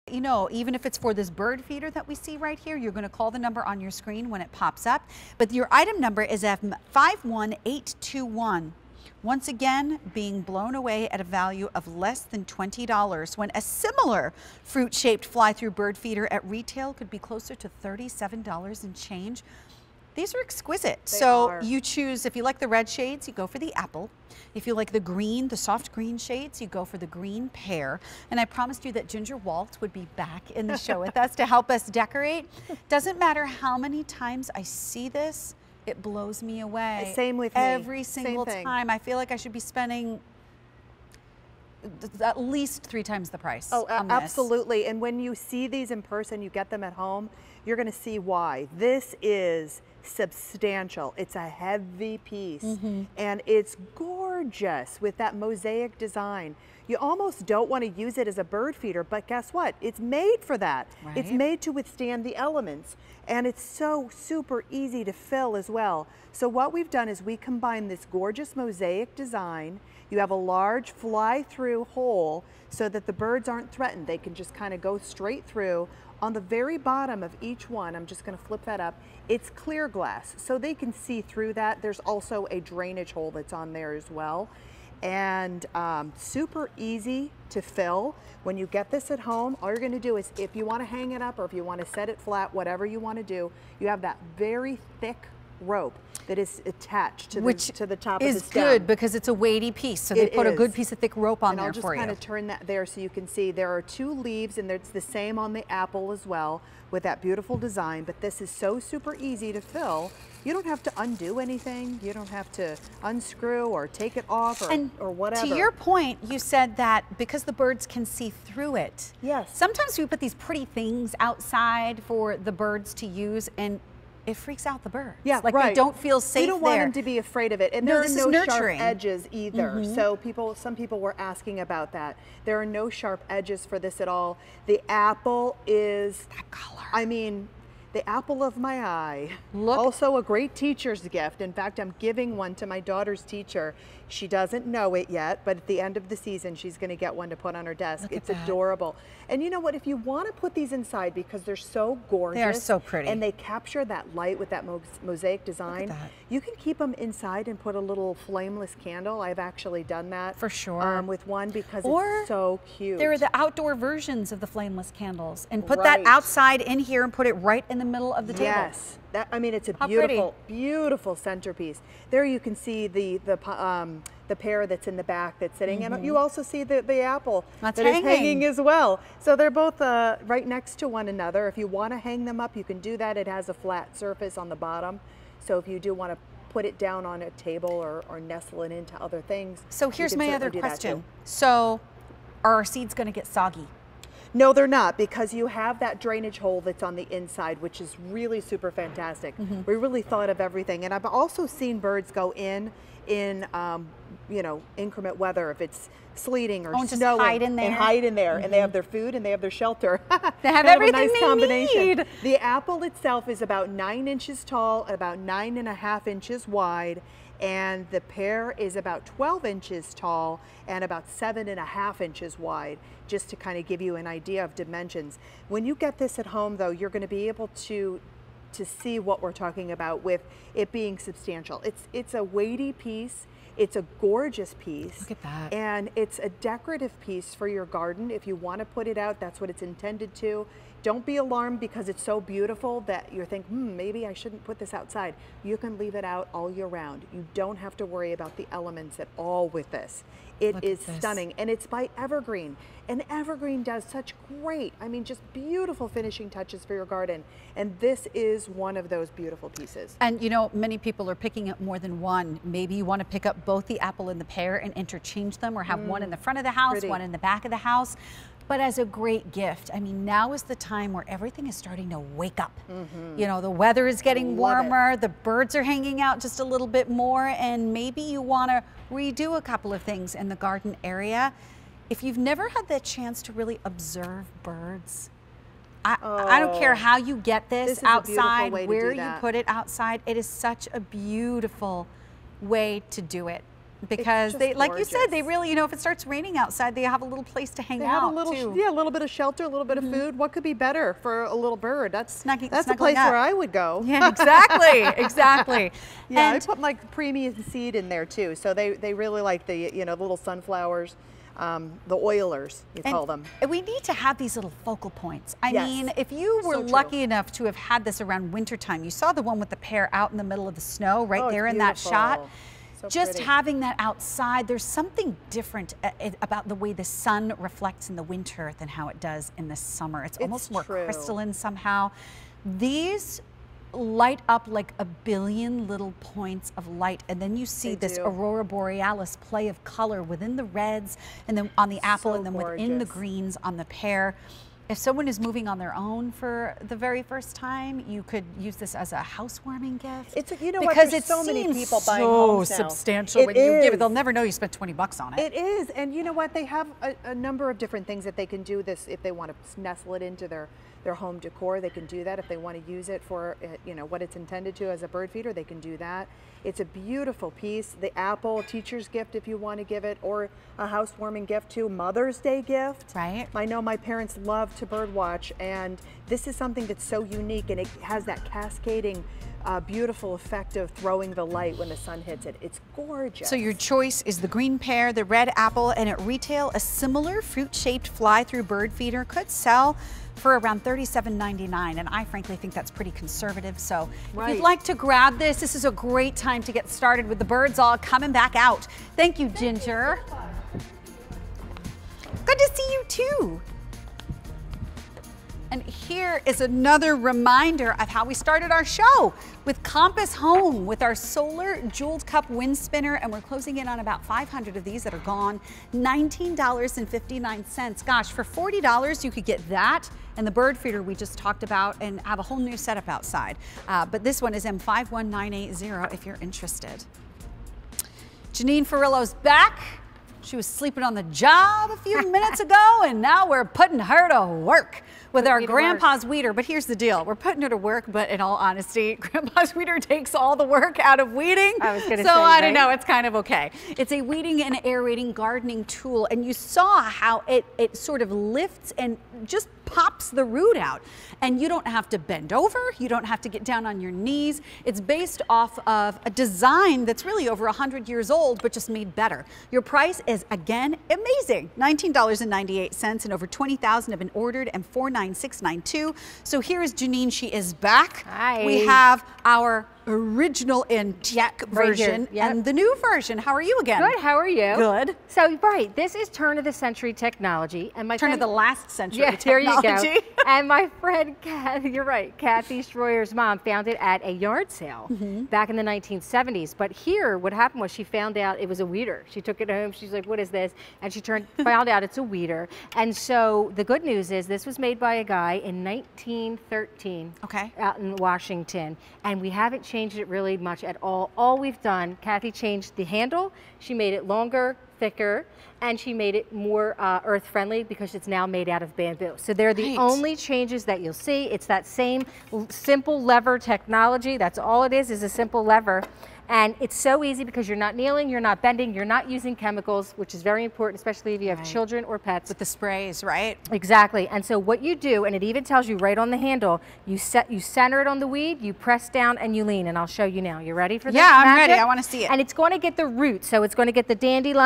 You know, even if it's for this bird feeder that we see right here, you're going to call the number on your screen when it pops up. But your item number is F51821. Once again, being blown away at a value of less than $20 when a similar fruit-shaped fly-through bird feeder at retail could be closer to $37 and change. These are exquisite. You choose, if you like the red shades, you go for the apple. If you like the green, the soft green shades, you go for the green pear. And I promised you that Ginger Walt would be back in the show with us to help us decorate. Doesn't matter how many times I see this, it blows me away. Same with me. Every single time. I feel like I should be spending at least 3 times the price. Oh, absolutely. And when you see these in person, you get them at home, you're going to see why. This is substantial. It's a heavy piece, and it's gorgeous with that mosaic design. You almost don't want to use it as a bird feeder, but guess what? It's made for that. Right. It's made to withstand the elements, and it's so super easy to fill as well. So what we've done is we combine this gorgeous mosaic design. You have a large fly-through hole so that the birds aren't threatened. They can just kind of go straight through. On the very bottom of each one, I'm just going to flip that up, it's clear glass, so they can see through that. There's also a drainage hole that's on there as well. And super easy to fill. When you get this at home, all you're going to do is, if you want to hang it up or if you want to set it flat, whatever you want to do, you have that very thick rope that is attached to the top of the stem. Which is good because it's a weighty piece, so they put a good piece of thick rope on there for you. And I'll just kind of turn that there so you can see there are 2 leaves, and it's the same on the apple as well with that beautiful design, but this is so super easy to fill. You don't have to undo anything. You don't have to unscrew or take it off or whatever. To your point, you said that because the birds can see through it. Yes. Sometimes we put these pretty things outside for the birds to use, and it freaks out the birds. Yeah, like they don't feel safe there. You don't want them to be afraid of it. And there are no sharp edges either. So some people were asking about that. There are no sharp edges for this at all. The apple is that color. I mean, the apple of my eye. Also a great teacher's gift. In fact, I'm giving one to my daughter's teacher. She doesn't know it yet, but at the end of the season, she's going to get one to put on her desk. It's adorable. And you know what? If you want to put these inside because they're so gorgeous. They are so pretty. And they capture that light with that mosaic design. You can keep them inside and put a little flameless candle. I've actually done that. For sure. With one because it's so cute. There are the outdoor versions of the flameless candles. And put that outside in here and put it right in the middle of the table. Yes. I mean, it's a beautiful, beautiful centerpiece. There you can see the pear that's in the back that's sitting, and you also see the apple that is hanging as well. So they're both right next to one another. If you want to hang them up, you can do that. It has a flat surface on the bottom. So if you do want to put it down on a table or nestle it into other things. So here's my other question. So are our seeds going to get soggy? No, they're not, because you have that drainage hole that's on the inside, which is really super fantastic. We really thought of everything. And I've also seen birds go in you know, inclement weather, if it's sleeting or snowing, hide in there. And they have their food and they have their shelter. They have everything a nice combination. Need. The apple itself is about 9 inches tall, about 9.5 inches wide. And the pear is about 12 inches tall and about 7.5 inches wide, just to kind of give you an idea of dimensions. When you get this at home, though, you're going to be able to see what we're talking about with it being substantial. It's a weighty piece. It's a gorgeous piece. Look at that. And it's a decorative piece for your garden. If you want to put it out, that's what it's intended to. Don't be alarmed because it's so beautiful that you think, maybe I shouldn't put this outside. You can leave it out all year round. You don't have to worry about the elements at all with this. It is stunning, and it's by Evergreen. And Evergreen does such great, I mean, just beautiful finishing touches for your garden. And this is one of those beautiful pieces. And you know, many people are picking up more than one. Maybe you want to pick up both the apple and the pear and interchange them, or have one in the front of the house, one in the back of the house. But as a great gift, I mean, now is the time where everything is starting to wake up. You know, the weather is getting warmer, the birds are hanging out just a little bit more, and maybe you want to redo a couple of things in the garden area. If you've never had the chance to really observe birds, I don't care how you get this outside, where you put it outside, it is such a beautiful way to do it. because they, like you said, they gorgeous. really, you know, if it starts raining outside, they have a little place to hang They out have a little, too. yeah, a little bit of shelter, a little bit of food. What could be better for a little bird? That's the Snuggling place up. where I would go. Yeah, exactly, exactly. Yeah, I And put like premium seed in there too. So they really like the, you know, little sunflowers, the oilers, you call them. we need to have these little focal points. I Yes. mean, if you were So true. lucky enough to have had this around wintertime, you saw the one with the pear out in the middle of the snow right Oh, there it's in that shot. beautiful. So Just pretty. having that outside, there's something different about the way the sun reflects in the winter than how it does in the summer. It's almost more true. crystalline somehow. These light up like a billion little points of light, and then you see They this do. aurora borealis play of color within the reds and then on the apple So and then within the gorgeous. greens on the pear. If someone is moving on their own for the very first time, you could use this as a housewarming gift. It's, you know what, because there's it so many seems people buying so homes now. substantial It when you give it. is. They'll never know you spent 20 bucks on it. It is, and you know what? They have a number of different things that they can do this if they want to nestle it into their home decor. They can do that. If they want to use it for, you know, what it's intended to as a bird feeder, they can do that. It's a beautiful piece. The apple, teacher's gift if you want to give it, or a housewarming gift too, Mother's Day gift. Right. I know my parents love to bird watch, and this is something that's so unique, and it has that cascading beautiful effect of throwing the light when the sun hits it. It's gorgeous. So your choice is the green pear, the red apple, and at retail, a similar fruit-shaped fly-through bird feeder could sell for around $37.99, and I frankly think that's pretty conservative. So if Right. you'd like to grab this is a great time to get started with the birds all coming back out. Thank you, Ginger. Good to see you too. And here is another reminder of how we started our show with Compass Home with our solar jeweled cup wind spinner, and we're closing in on about 500 of these that are gone. $19.59. Gosh, for $40 you could get that and the bird feeder we just talked about and have a whole new setup outside. But this one is M51980 if you're interested. Janine Ferrillo's back. She was sleeping on the job a few minutes ago, and now we're putting her to work with our grandpa's weeder. But here's the deal. We're putting her to work, but in all honesty, grandpa's weeder takes all the work out of weeding. I was gonna so say, I don't right? know, it's kind of okay. It's a weeding and aerating gardening tool, and you saw how it sort of lifts and just pops the root out. And you don't have to bend over, you don't have to get down on your knees. It's based off of a design that's really over 100 years old, but just made better. Your price is, again, amazing. $19.98, and over 20,000 have been ordered, and $496.92. So here is Janine, she is back. Hi. We have our original antique Yep, right here. version Yep. and the new version. How are you again? Good, how are you? Good. So, right, this is turn of the century technology. And my Turn of friend, the last century yeah, there you go. technology. And my friend, Kathy, you're right, Kathy Stroyer's mom found it at a yard sale back in the 1970s. But here, what happened was she found out it was a weeder. She took it home, she's like, what is this? And she found out it's a weeder. And so the good news is this was made by a guy in 1913 Okay. out in Washington. And we haven't changed it really much at all. All we've done, Kathy changed the handle, she made it longer, thicker, and she made it more earth friendly because it's now made out of bamboo. So they're the Right. only changes that you'll see. It's that same simple lever technology. That's all it is a simple lever. And it's so easy because you're not kneeling, you're not bending, you're not using chemicals, which is very important, especially if you have Right. children or pets. With the sprays, right? Exactly. And so what you do, and it even tells you right on the handle, you center it on the weed, you press down and you lean, and I'll show you now. You ready for this? Yeah, I'm ready. magic? I wanna see it. And it's going to get the root, so it's going to get the dandelion